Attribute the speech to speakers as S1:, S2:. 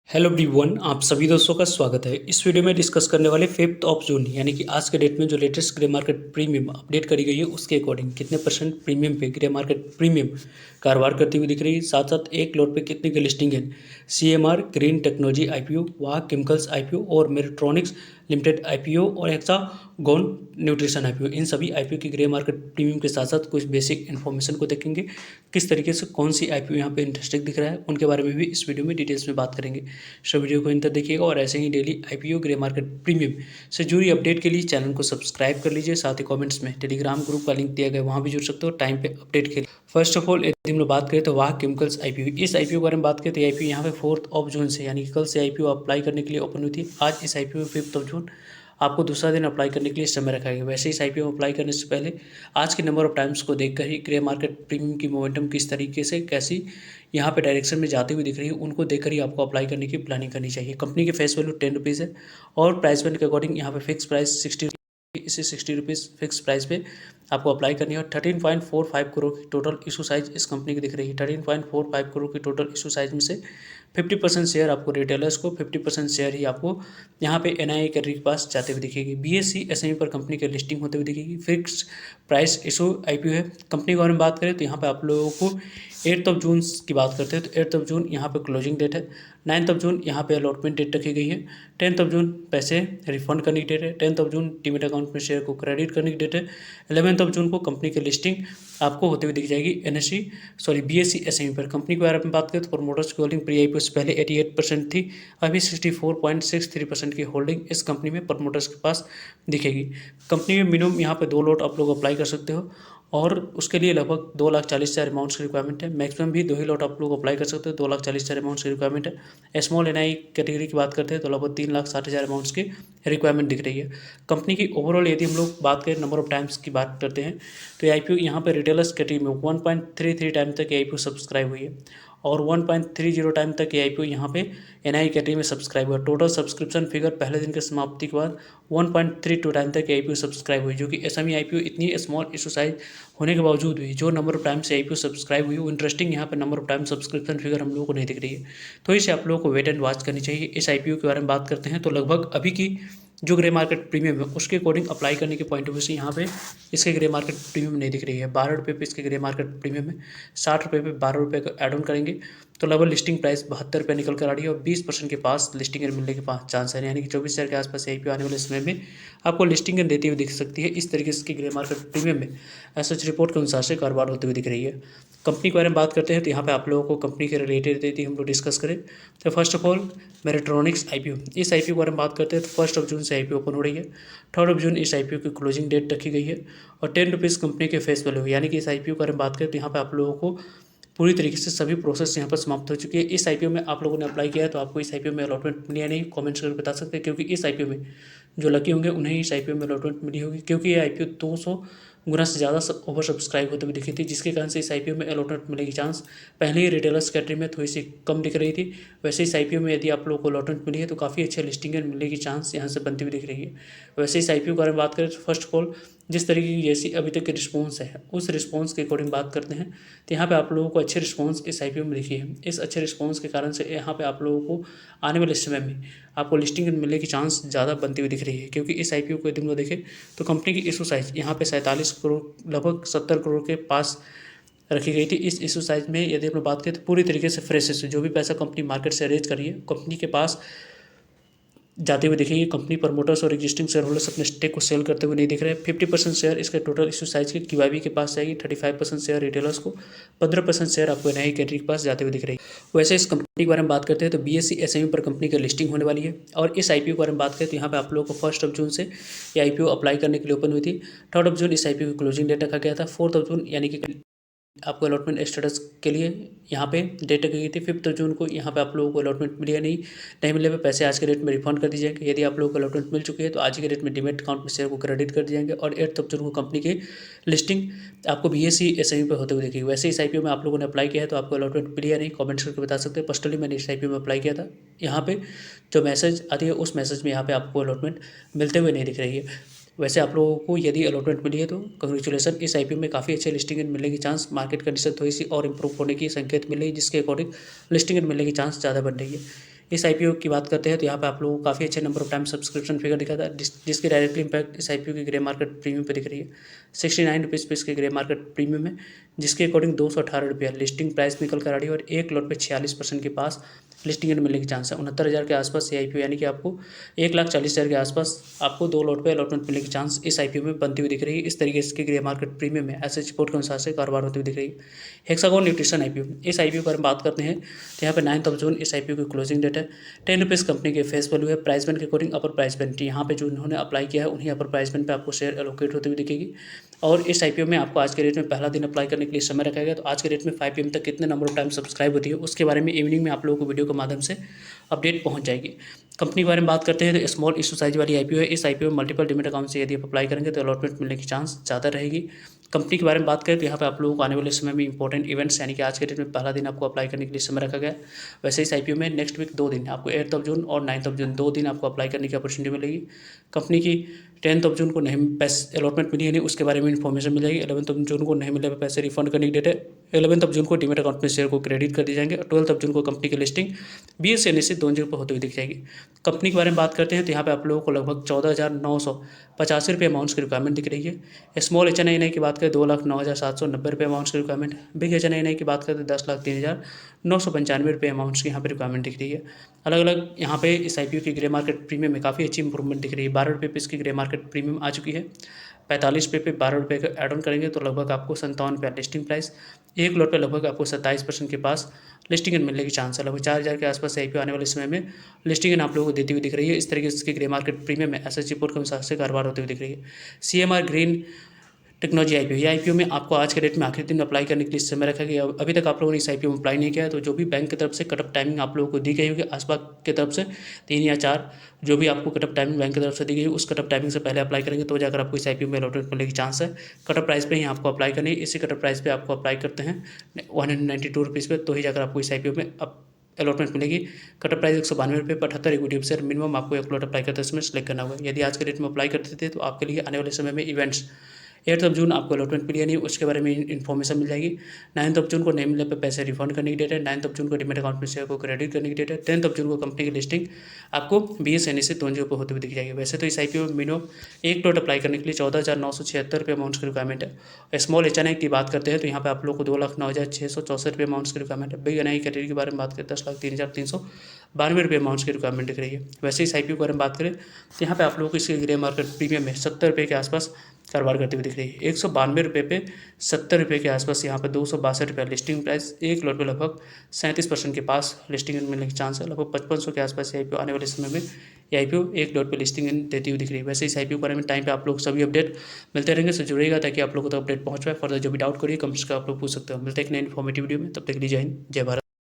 S1: Hello everyone, आप सभी दोस्तों का स्वागत है। इस वीडियो में डिस्कस करने वाले 5 जून यानी कि आज के डेट में जो latest grey market premium update करी गई है उसके अकॉर्डिंग कितने परसेंट प्रीमियम पे ग्रे मार्केट प्रीमियम कारोबार करती हुई दिख रही है। साथ साथ एक लॉट पे कितनी की लिस्टिंग है सीएमआर ग्रीन टेक्नोलॉजी आईपीओ, वाह केमिकल्स आईपीओ और मेरिट्रॉनिक्स लिमिटेड आईपीओ और हेक्सागोन न्यूट्रिशन आईपीओ। इन सभी आईपीओ की ग्रे मार्केट प्रीमियम के साथ साथ कुछ बेसिक इन्फॉर्मेशन को देखेंगे, किस तरीके से कौन सी आईपीओ यहाँ पे इंटरेस्टिंग दिख रहा है उनके बारे में भी इस वीडियो में डिटेल्स में बात करेंगे। सो वीडियो को इन तक देखिएगा और ऐसे ही daily IPO grey market premium से जुड़ी अपडेट के लिए चैनल को सब्सक्राइब कर लीजिए। साथ ही कमेंट्स में टेलीग्राम ग्रुप का लिंक दिया गया, वहाँ भी जुड़ सकते हो टाइम पे अपडेट के लिए। फर्स्ट ऑफ ऑल यदि हम लोग बात करें तो वाह केमिकल्स आईपीओ, इस आईपीओ के बारे में बात करें तो आईपीओ यहाँ पे 4 जून से यानी कि कल से आईपीओ अप्लाई करने के लिए ओपन हुई थी। आज इस आईपीओ 5 जून आपको दूसरा दिन अप्लाई करने के लिए समय रखा गया। वैसे इस आईपीओ में अप्लाई करने से पहले आज के नंबर ऑफ टाइम्स को देखकर ही ग्रे मार्केट प्रीमियम की मोमेंटम किस तरीके से कैसी यहाँ पे डायरेक्शन में जाती हुई दिख रही है उनको देखकर ही आपको अप्लाई करने की प्लानिंग करनी चाहिए। कंपनी के फेस वैल्यू 10 रुपीज़ है और प्राइस बैंड के अकॉर्डिंग यहाँ पे फिक्स प्राइस 60, इसे 60 रुपीज़ फिक्स प्राइस पे आपको अप्लाई करनी है। और 13.45 करोड़ की टोटल इशू साइज इस कंपनी की दिख रही है। 13.45 करोड़ की टोटल इशू साइज में से 50% शेयर आपको रिटेलर्स को, 50% शेयर ही आपको यहाँ पे एनआईए कैटेगरी के पास जाते हुए दिखेगी। बीएसई एसएमई पर कंपनी की लिस्टिंग होते हुए दिखेगी। फिक्स प्राइस इशू आईपीओ है। कंपनी के बारे में बात करें तो यहाँ पे आप लोगों को 8 जून की बात करते हैं तो 8 जून यहाँ पे क्लोजिंग डेट है। 9 जून यहाँ पे अलॉटमेंट डेट रखी गई है। 10 जून पैसे रिफंड करने की डेट है। 10 जून डीमेट अकाउंट में शेयर को क्रेडिट करने की डेट है। 11 जून को कंपनी की लिस्टिंग आपको होते हुए दिख जाएगी बीएसई एसएमई पर। कंपनी के बारे में बात करें तो प्रोमोटर्स की होल्डिंग प्री आईपीओ से पहले 88% थी, अभी 64.63% की होल्डिंग इस कंपनी में प्रमोटर्स के पास दिखेगी। कंपनी में मिनिमम यहाँ पे 2 लॉट आप लोग अप्लाई कर सकते हो और उसके लिए लगभग 2,40,000 अमाउंट्स की रिक्वायरमेंट है। मैक्सिमम भी 2 ही लॉट आप लोग अप्लाई कर सकते हो, 2,40,000 अमाउंट्स की रिक्वायरमेंट है। स्मॉल एनआई कैटेगरी की बात करते हैं तो लगभग 3,60,000 अमाउंट्स की रिक्वायरमेंट दिख रही है। कंपनी की ओवरऑल यदि हम लोग बात करें नंबर ऑफ टाइम्स की बात करते हैं तो आईपीओ यहाँ पर रिटेलर्स कैटेगरी में 1.33 टाइम तक आईपीओ सब्सक्राइब हुई है और 1.30 टाइम तक आईपीओ यहाँ पे एनआई कैटेगरी में सब्सक्राइब हुआ। टोटल सब्सक्रिप्शन फिगर पहले दिन के समाप्ति के बाद 1.32 टाइम तक आईपीओ सब्सक्राइब हुई, जो कि एसएमई आईपीओ इतनी स्मॉल इशू साइज होने के बावजूद भी जो नंबर ऑफ टाइम से आईपीओ सब्सक्राइब हुई वो इंटरेस्टिंग यहाँ पे number of time subscription figure हम लोगों को नहीं दिख रही है। तो इसे आप लोगों को वेट एंड वॉच करनी चाहिए। इस आईपीओ के बारे में बात करते हैं तो लगभग अभी की जो ग्रे मार्केट प्रीमियम है उसके अकॉर्डिंग अप्लाई करने के पॉइंट ऑफ व्यू से यहाँ पे इसके ग्रे मार्केट प्रीमियम नहीं दिख रही है। 12 रुपये पे इसके ग्रे मार्केट प्रीमियम है। 60 रुपये पे 12 रुपये का एड ऑन करेंगे तो लगभग लिस्टिंग प्राइस 72 रुपये निकल कर आ रही है और 20% के पास लिस्टिंग मिलने के पास चांस है, यानी कि 24,000 के आसपास आईपीओ आने वाले समय में आपको लिस्टिंग देती हुई दिख सकती है। इस तरीके से इसकी ग्रे मार्केट प्रीमियम में एसएच रिपोर्ट के अनुसार से कारोबार होते हुए दिख रही है। कंपनी के बारे में बात करते हैं तो यहाँ पे आप लोगों को कंपनी के रिलेटेड यदि हम लोग डिस्कस करें तो फर्स्ट ऑफ ऑल मेरिट्रॉनिक्स आईपीओ, इस आईपीओ के बारे में बात करते हैं तो 1 जून से आईपीओ ओपन हो रही है। 3 जून इस आईपीओ की क्लोजिंग डेट रखी गई है और 10 रुपीज़ कंपनी के फेस वैल्यू, यानी कि इस आईपीओ के बारे में बात करें तो यहाँ पे आप लोगों को पूरी तरीके से सभी प्रोसेस यहाँ पर समाप्त हो चुकी है। इस आईपीओ में आप लोगों ने अप्लाई किया है तो आपको इस आईपीओ में अलॉटमेंट मिली या नहीं कमेंट्स करके बता सकते हैं, क्योंकि इस आईपीओ में जो लकी होंगे उन्हें ही इस आईपीओ में अलॉटमेंट मिली होगी, क्योंकि ये आईपीओ 200 गुना से ज़्यादा ओवर सब्सक्राइब होते हुए दिखी थी, जिसके कारण से इस आईपीओ में अलॉटमेंट मिलने की चांस पहले ही रिटेलर्स कैटेगरी में थोड़ी सी कम दिख रही थी। वैसे इस आईपीओ में यदि आप लोगों को अलॉटमेंट मिली है तो काफ़ी अच्छे लिस्टिंग मिलने की चांस यहाँ से बनती हुई दिख रही है। वैसे इस आईपीओ के बारे में बात करें तो फर्स्ट ऑफ ऑल जिस तरीके की जैसी अभी तक की रिस्पॉन्स है उस रिस्पॉन्स के अकॉर्डिंग बात करते हैं तो यहाँ पे आप लोगों को अच्छे रिस्पॉन्स इस आईपीओ में दिखी है। इस अच्छे रिस्पॉन्स के कारण से यहाँ पे आप लोगों को आने वाले समय में आपको लिस्टिंग मिलने की चांस ज़्यादा बनती हुई दिख रही है, क्योंकि इस आईपीओ को यदि हम लोग देखें तो कंपनी की इशू साइज यहाँ पे 47 करोड़ लगभग 70 करोड़ के पास रखी गई थी। इस इशू साइज में यदि हम लोग बात करें तो पूरी तरीके से फ्रेश है, जो भी पैसा कंपनी मार्केट से रेज करी है कंपनी के पास जाते हुए दिखेगी। कंपनी प्रमोटर्स और एग्जिस्टिंग शेयर होल्डर्स अपने स्टेक को सेल करते हुए नहीं दिख रहे हैं। 50% शेयर इसके टोटल इशू साइज के क्यूआईबी के पास जाएगी, 35% शेयर रिटेलर्स को, 15% शेयर आपको एनआई कैटेगरी के पास जाते हुए दिख रही है। वैसे इस कंपनी के बारे में बात करते हैं तो बीएसई एसएमई पर कंपनी की लिस्टिंग होने वाली है। और इस आईपीओ के बारे में बात करें तो यहाँ पे आप लोगों को 1 जून से ये आईपीओ अप्लाई करने के लिए ओपन हुई थी। 3 जून इस आईपीओ की क्लोजिंग डेट रखा गया था। 4 जून यानी कि आपको अलॉटमेंट स्टेटस के लिए यहाँ पे डेट रखी गई थी। 5 जून को यहाँ पे आप लोगों को अलॉटमेंट मिली या नहीं मिलने पे पैसे आज के डेट में रिफंड कर दिए जाएंगे। यदि आप लोगों को अलॉटमेंट मिल चुकी है तो आज के डेट में डीमेट अकाउंट में शेयर को क्रेडिट कर दिए जाएंगे। और 8 जून को कंपनी की लिस्टिंग आपको बीएसई एसएमई पर होते हुए दिखेगी। वैसे इस आईपीओ में आप लोगों ने अप्लाई किया है तो आपको अलॉटमेंट मिली या नहीं कमेंट्स करके बता सकते हैं। पर्सनली मैंने इस आईपीओ में अप्लाई किया था। यहाँ पे जो मैसेज आती है उस मैसेज में यहाँ पे आपको अलॉटमेंट मिलते हुए नहीं दिख रही है। वैसे आप लोगों को यदि अलॉटमेंट मिली है तो कंग्रेचुलेसन, इस आईपीओ में काफ़ी अच्छे लिस्टिंग मिलने की चांस, मार्केट कंडीशन थोड़ी सी और इंप्रूव होने की संकेत मिल रही है, जिसके अकॉर्डिंग लिस्टिंग मिलने की चांस ज़्यादा बन रही है। इस आईपीओ की बात करते हैं तो यहाँ पे आप लोगों को काफ़ी अच्छे number of time subscription figure दिखा था, जिसकी डायरेक्टली इंपैक्ट इस आईपीओ की ग्रे मार्केट प्रीमियम पे दिख रही है। 69 रुपीज़ पे इसके ग्रे मार्केट प्रीमियम है, जिसके अकॉर्डिंग 218 रुपया लिस्टिंग प्राइस निकल कर आ रही है और एक लॉट पे 46% के पास लिस्टिंग एंड मिलने के चांस है। 69,000 के आसपास ये आईपीओ, यानी कि आपको 1,40,000 के आसपास आपको 2 लॉट पे अलॉटमेंट मिलने के चांस इस आईपीओ में बनती हुई दिख रही है। इस तरीके से इसकी ग्रे मार्केट प्रीमियम में ऐसे रिपोर्ट के अनुसार से कारोबार होती हुई दिख रही है। हेक्सागोन न्यूट्रिशन आईपीओ, इस आईपीओ पर हम बात करते हैं तो यहाँ पे 9 जून इस आईपीओ की क्लोजिंग डेट है। 10 रुपीज़ कंपनी के फेस वैल्यू है। प्राइस बैंड के अकॉर्डिंग अपर प्राइस बैंड यहाँ पे जो इन्होंने अप्लाई किया है उन्हीं अपर प्राइस बैंड पे आपको शेयर एलोकेट होती हुई दिखेगी। और इस आईपीओ में आपको आज के डेट में पहला दिन अप्लाई करने के लिए समय रखा गया। तो आज के डेट में 5 PM तक कितने नंबर ऑफ टाइम सब्सक्राइब होती है उसके बारे में इवनिंग में आप लोगों को वीडियो के माध्यम से अपडेट पहुंच जाएगी। कंपनी के बारे में बात करते हैं तो स्मॉल इशू साइज वाली आईपीओ है। इस आईपीओ में मल्टीपल डिमेट अकाउंट से यदि आप अप्लाई करेंगे तो अलॉटमेंट मिलने की चांस ज़्यादा रहेगी। कंपनी के बारे में बात करें तो यहाँ पे आप लोगों को आने वाले समय में इंपॉर्टेंट इवेंट्स, यानी कि आज के डेट में पहला दिन आपको अप्लाई करने के लिए समय रखा गया। वैसे इस आईपीओ में नेक्स्ट वीक 2 दिन आपको 8 जून और 9 जून 2 दिन आपको अप्लाई करने की अपॉर्चुनिटी मिलेगी। कंपनी की 10 जून को नहीं पैसे अलॉटमेंट मिली है नहीं, उसके बारे में इन्फॉर्मेशन मिल जाएगी। 11 जून को नहीं मिले पैसे रिफंड करने की डेट है। 11 जून को डीमेट अकाउंट में शेयर को क्रेडिट कर दिए जाएंगे और 12 जून को कंपनी की लिस्टिंग BSE से 2 जगह पर होते हुए दिख जाएगी। कंपनी के बारे में बात करते हैं तो यहाँ पे आप लोगों को लगभग 14,985 रुपये अमाउंट्स की रिक्वायरमेंट दिख रही है। स्मॉल HNI की बात करें 2,09,790 रुपये अमाउंट्स की रिक्वायरमेंट। बिग HNI की बात करें तो 10,03,995 रुपये अमाउंट्स की यहाँ पे रिक्वायरमेंट दिख रही है। अलग अलग यहाँ पे इस आईपीओ की ग्रे मार्केट प्रीमियम में काफ़ी अच्छी इंप्रूवमेंट दिख रही है। 12 रुपये पे इसकी ग्रे मार्केट प्रीमियम आ चुकी है। 45 रुपये पे 12 रुपये का एड ऑन करेंगे तो लगभग आपको 57 रुपये लिस्टिंग प्राइस, एक लॉट पे लगभग आपको 27% के पास लिस्टिंग इन मिलने की चांस है। लगभग 4,000 के आसपास आईपीओ आने वाले समय में लिस्टिंग इन आप लोगों को देती हुई दिख रही है। इस तरीके से इसकी ग्रे मार्केट प्रीमियम में एसएसजी रिपोर्ट के अनुसार से कारोबार होते हुए दिख रही है। CMR ग्रीन टेक्नोलॉजी आईपीओ, ये आईपीओ में आपको आज के डेट में आखिरी दिन अप्लाई करने के लिए समय रखा गया। अभी तक आप लोगों ने इस आईपीओ में अप्लाई नहीं किया है तो जो भी बैंक की तरफ से कट ऑफ टाइमिंग आप लोगों को दी गई होगी आसपास की तरफ से 3 या 4 जो भी आपको कट ऑफ टाइमिंग बैंक की तरफ से दी गई है उस कट ऑफ टाइमिंग से पहले अप्लाई करेंगे तो जाकर आपको इस आईपीओ में अलॉटमेंट मिलने की चांस है। कट ऑफ प्राइस पे ही आपको अप्लाई करनी है। इसी कट ऑफ प्राइस पे आपको अप्लाई करते हैं 192 रुपीज़ पे, तो ही जाकर आपको इस आईपीओ में अलॉटमेंट मिलेगी। कट ऑफ प्राइस 192 रुपये 78 इक्विटी शेयर मिनिमम आपको एक लॉट अप्लाई करते समय सेलेक्ट करना होगा। यदि आज के डेट में अप्लाई करते थे तो आपके लिए आने वाले समय में इवेंट्स 8 जून आपको अलॉटमेंट मिली है नहीं, उसके बारे में इन्फॉर्मेशन मिल जाएगी। 9 जून को नहीं मिलने पर पैसे रिफंड करने की डेट है। 9 जून को डीमेट अकाउंट में शेयर को क्रेडिट करने की डेट है। 10 जून को कंपनी की लिस्टिंग आपको BSE से 2 जगह पर होते हुए दिख जाएगी। वैसे तो इस आईपीओ में मिनिमम एक लॉट अप्लाई करने के लिए 14,976 रुपये अमाउंट्स की रिक्वायरमेंट है। स्मॉल HNI की बात करते हैं तो यहाँ पे आप लोग को 2,09,664 रुपये अमाउंट्स की रिक्वायरमेंट है। बिग NI कैटेगरी के बारे में बात करें 10,03,392 रुपये अमाउंट्स की रिक्वायरमेंट दिख रही है। वैसे इस आईपीओ के बारे में बात करें तो यहाँ पे आप लोग को इसके ग्रे मार्केट प्रीमियम में 70 रुपये के आसपास कारोबार करते हुए दिख रही है। 192 रुपये पे 70 रुपये के आसपास यहाँ पे 262 रुपये लिस्टिंग प्राइस, एक लॉट पे लगभग 37% के पास लिस्टिंग इन मिलने के चांस है। लगभग 5500 के आसपास ये आईपीओ आने वाले समय में ये आईपीओ एक लॉट पे लिस्टिंग इन देती हुई दिख रही है। वैसे इस आईपीओ के बारे में टाइम पे आप लोग सभी अपडेट मिलते रहेंगे, तो जुड़ेगा ताकि आप लोगों को अपडेट पहुँच पाए। फर्दर जो भी डाउट करिए कमेंट्स का आप लोग पूछ सकते हो। मिलते हैं एक नई इन्फॉर्मेटिव वीडियो में, तब तक के लिए जय हिंद, जय भारत।